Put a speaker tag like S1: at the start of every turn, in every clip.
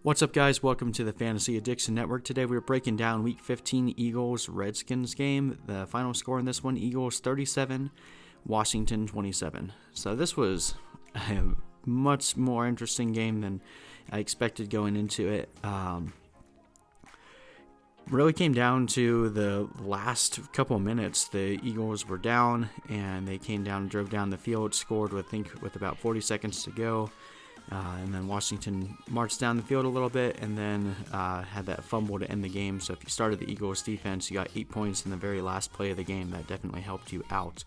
S1: What's up, guys? Welcome to the Fantasy Addiction Network. Today we're breaking down Week 15 Eagles-Redskins game. The final score in this one, Eagles 37, Washington 27. So this was a much more interesting game than I expected going into it. Really came down to the last couple of minutes. The Eagles were down, and they came down and drove down the field, scored with about 40 seconds to go. And then Washington marched down the field a little bit and then had that fumble to end the game. So if you started the Eagles defense, you got 8 points in the very last play of the game. That definitely helped you out.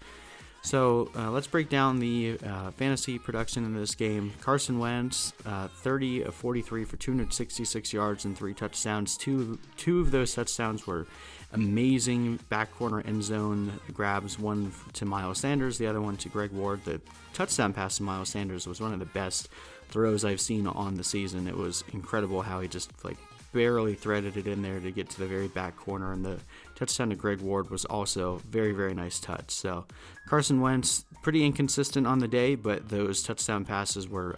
S1: So let's break down the fantasy production in this game. Carson Wentz, 30 of 43 for 266 yards and 3 touchdowns. Two of those touchdowns were amazing back corner end zone grabs, one to Miles Sanders, the other one to Greg Ward. The touchdown pass to Miles Sanders was one of the best throws I've seen on the season. It was incredible how he just barely threaded it in there to get to the very back corner, and the touchdown to Greg Ward was also very, very nice touch. So Carson Wentz, pretty inconsistent on the day, but those touchdown passes were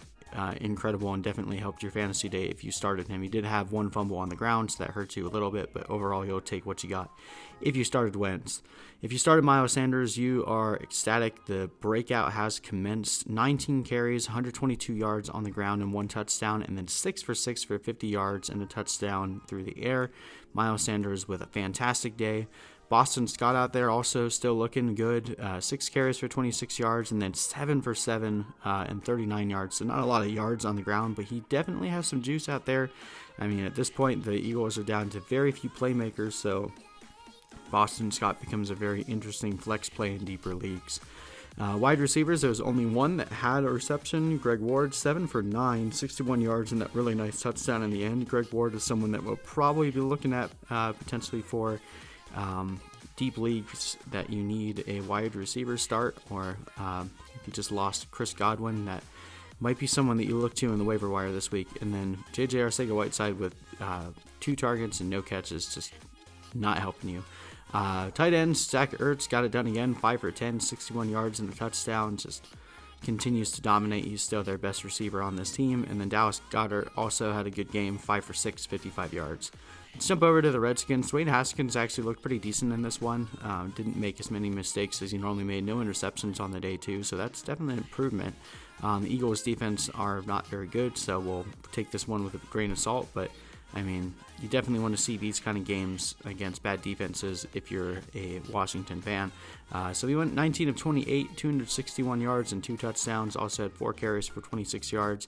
S1: incredible and definitely helped your fantasy day if you started him. He did have one fumble on the ground, so that hurt you a little bit, but overall you'll take what you got if you started Wentz. If you started Miles Sanders, you are ecstatic. The breakout has commenced. 19 carries, 122 yards on the ground and 1 touchdown, and then 6 for 6 for 50 yards and a touchdown through the air. Miles Sanders with a fantastic day. Boston Scott out there also still looking good. 6 carries for 26 yards and then 7 for 7 and 39 yards. So not a lot of yards on the ground, but he definitely has some juice out there. I mean, at this point, the Eagles are down to very few playmakers, so Boston Scott becomes a very interesting flex play in deeper leagues. Wide receivers, there was only one that had a reception. Greg Ward, 7 for 9, 61 yards, and that really nice touchdown in the end. Greg Ward is someone that we'll probably be looking at potentially for deep leagues that you need a wide receiver start, or if you just lost Chris Godwin, that might be someone that you look to in the waiver wire this week. And then J.J. Arcega-Whiteside with 2 targets and no catches, just not helping you. Tight ends, Zach Ertz got it done again, 5 for 10, 61 yards and a touchdown, just continues to dominate. He's still their best receiver on this team. And then Dallas Goedert also had a good game, 5 for 6, 55 yards. Let's jump over to the Redskins. Dwayne Haskins actually looked pretty decent in this one. Didn't make as many mistakes as he normally made. No interceptions on the day, too, so that's definitely an improvement. The Eagles' defense are not very good, so we'll take this one with a grain of salt. But, I mean, you definitely want to see these kind of games against bad defenses if you're a Washington fan. So he went 19 of 28, 261 yards and 2 touchdowns. Also had 4 carries for 26 yards.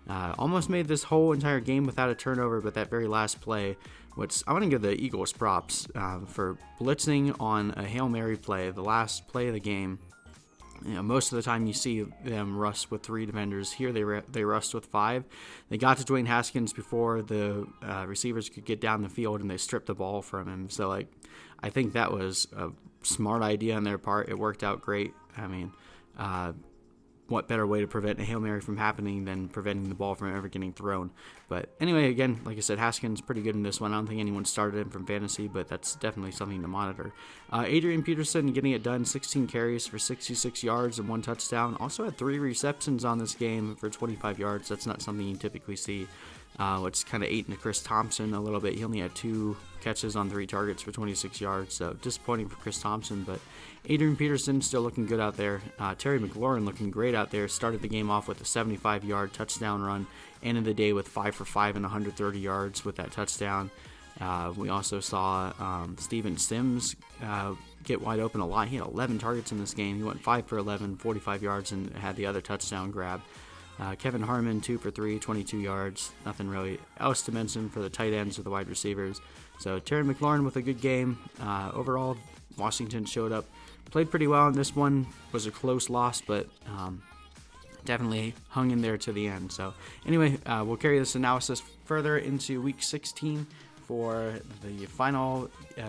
S1: Almost made this whole entire game without a turnover, but that very last play, which I want to give the Eagles props for blitzing on a Hail Mary play, the last play of the game. You know, most of the time you see them rush with 3 defenders. Here they rushed with 5. They got to Dwayne Haskins before the receivers could get down the field, and they stripped the ball from him. So, I think that was a smart idea on their part. It worked out great. I mean, what better way to prevent a Hail Mary from happening than preventing the ball from ever getting thrown? But anyway, again, like I said, Haskins pretty good in this one. I don't think anyone started him from fantasy, but that's definitely something to monitor. Adrian Peterson getting it done, 16 carries for 66 yards and 1 touchdown. Also had 3 receptions on this game for 25 yards. That's not something you typically see. Which kind of ate into Chris Thompson a little bit. He only had 2 catches on 3 targets for 26 yards, so disappointing for Chris Thompson, but Adrian Peterson still looking good out there. Terry McLaurin looking great out there. Started the game off with a 75-yard touchdown run, ended the day with 5 for 5 and 130 yards with that touchdown. We also saw Steven Sims get wide open a lot. He had 11 targets in this game. He went 5 for 11, 45 yards, and had the other touchdown grab. Kevin Harmon, 2 for 3, 22 yards. Nothing really else to mention for the tight ends or the wide receivers. So Terry McLaurin with a good game. Overall, Washington showed up, played pretty well in this one. Was a close loss, but definitely hung in there to the end. So anyway, we'll carry this analysis further into Week 16 for the final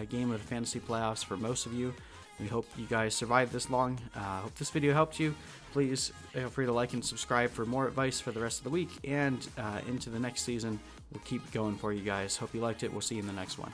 S1: game of the fantasy playoffs for most of you. We hope you guys survived this long. Hope this video helped you. Please feel free to like and subscribe for more advice for the rest of the week and into the next season. We'll keep going for you guys. Hope you liked it. We'll see you in the next one.